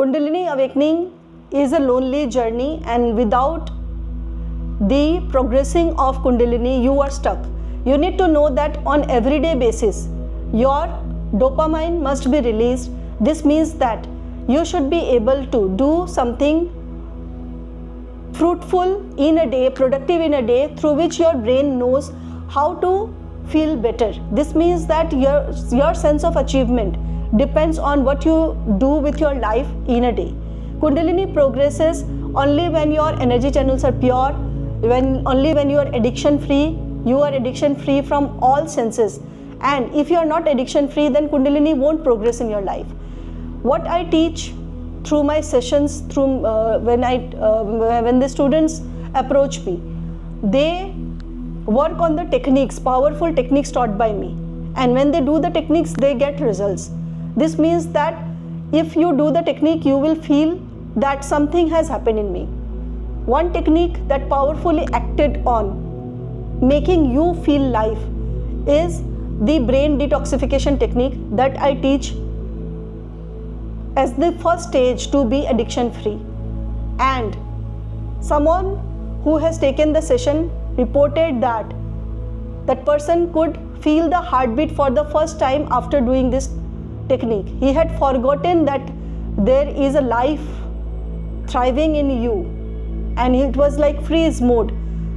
Kundalini Awakening is a lonely journey, and without the progressing of Kundalini, you are stuck. You need to know that on everyday basis, your dopamine must be released. This means that you should be able to do something fruitful in a day, productive in a day, through which your brain knows how to feel better. This means that your sense of achievement depends on what you do with your life in a day. Kundalini progresses only when your energy channels are pure, only when you are addiction free. You are addiction free from all senses, and if you are not addiction free, then Kundalini won't progress in your life. What I teach through my sessions, when the students approach me, they work on the techniques, powerful techniques taught by me, and when they do the techniques, they get results. This means that if you do the technique, you will feel that something has happened in me. One technique that powerfully acted on making you feel life is the brain detoxification technique that I teach as the first stage to be addiction free. And someone who has taken the session reported that that person could feel the heartbeat for the first time after doing this technique. He had forgotten that there is a life thriving in you, and it was like freeze mode.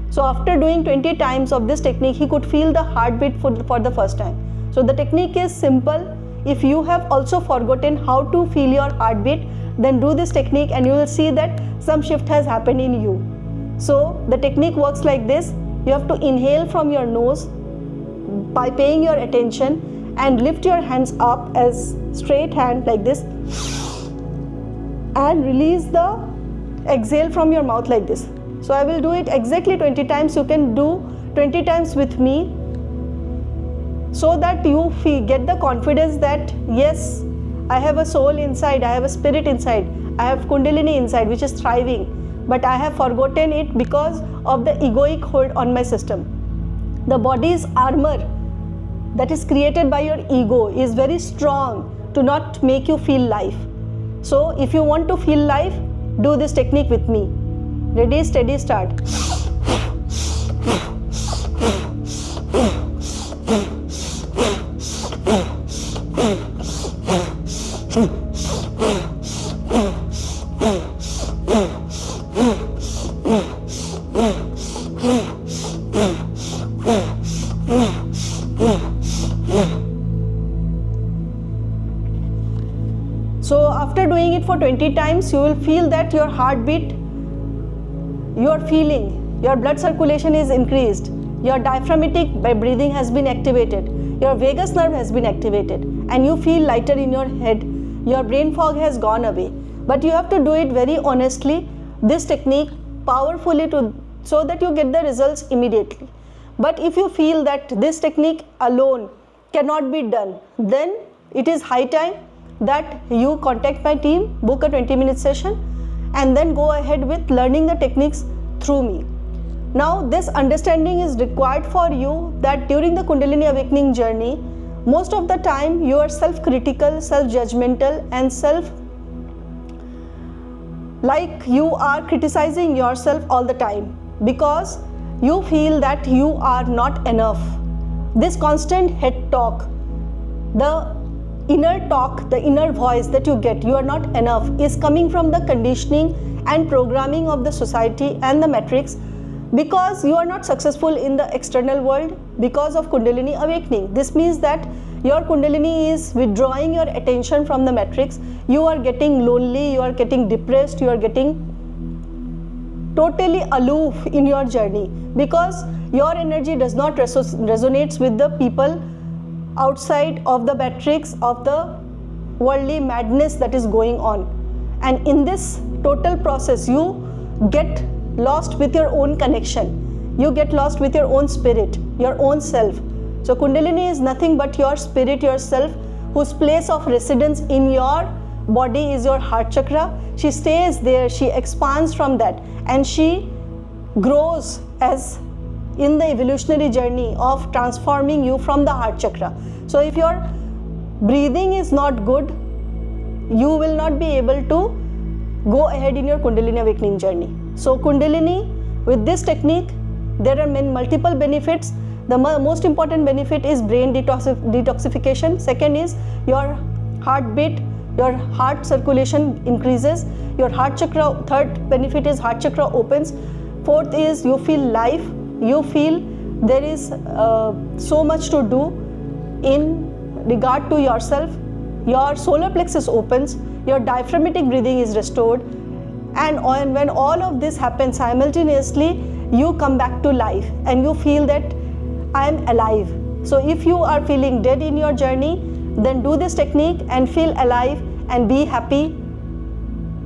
So after doing 20 times of this technique, he could feel the heartbeat for the first time. So the technique is simple. If you have also forgotten how to feel your heartbeat, then do this technique and you will see that some shift has happened in you. So the technique works like this. You have to inhale from your nose by paying your attention and lift your hands up as straight hand like this, and release the exhale from your mouth like this. So I will do it exactly 20 times. You can do 20 times with me, so that you get the confidence that yes, I have a soul inside, I have a spirit inside, I have Kundalini inside which is thriving, but I have forgotten it because of the egoic hold on my system. The body's armor that is created by your ego is very strong to not make you feel life. So if you want to feel life, do this technique with me. Ready, steady, start. So after doing it for 20 times, you will feel that your heartbeat, you are feeling, your blood circulation is increased, your diaphragmatic breathing has been activated, your vagus nerve has been activated, and you feel lighter in your head. Your brain fog has gone away. But you have to do it very honestly, this technique powerfully, so that you get the results immediately. But if you feel that this technique alone cannot be done, then it is high time that you contact my team, book a 20-minute session, and then go ahead with learning the techniques through me. Now this understanding is required for you that during the Kundalini Awakening journey, most of the time you are self-critical, self-judgmental, and like you are criticizing yourself all the time because you feel that you are not enough. This constant head talk, the inner talk, the inner voice that you get, you are not enough, is coming from the conditioning and programming of the society and the matrix, because you are not successful in the external world because of Kundalini Awakening. This means that your Kundalini is withdrawing your attention from the matrix. You are getting lonely, you are getting depressed, you are getting totally aloof in your journey because your energy does not resonate with the people outside of the matrix of the worldly madness that is going on. And in this total process, you get lost with your own connection. You get lost with your own spirit, your own self. So Kundalini is nothing but your spirit, yourself, whose place of residence in your body is your heart chakra. She stays there, she expands from that, and she grows as in the evolutionary journey of transforming you from the heart chakra. So if your breathing is not good, you will not be able to go ahead in your Kundalini Awakening journey. So Kundalini, with this technique, there are multiple benefits. The most important benefit is brain detoxification. Second is your heartbeat, your heart circulation increases, your heart chakra. Third benefit is heart chakra opens. Fourth is you feel life, you feel there is so much to do in regard to yourself. Your solar plexus opens, your diaphragmatic breathing is restored, and when all of this happens simultaneously, you come back to life and you feel that I am alive. So if you are feeling dead in your journey, then do this technique and feel alive and be happy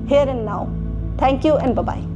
here and now. Thank you and bye-bye.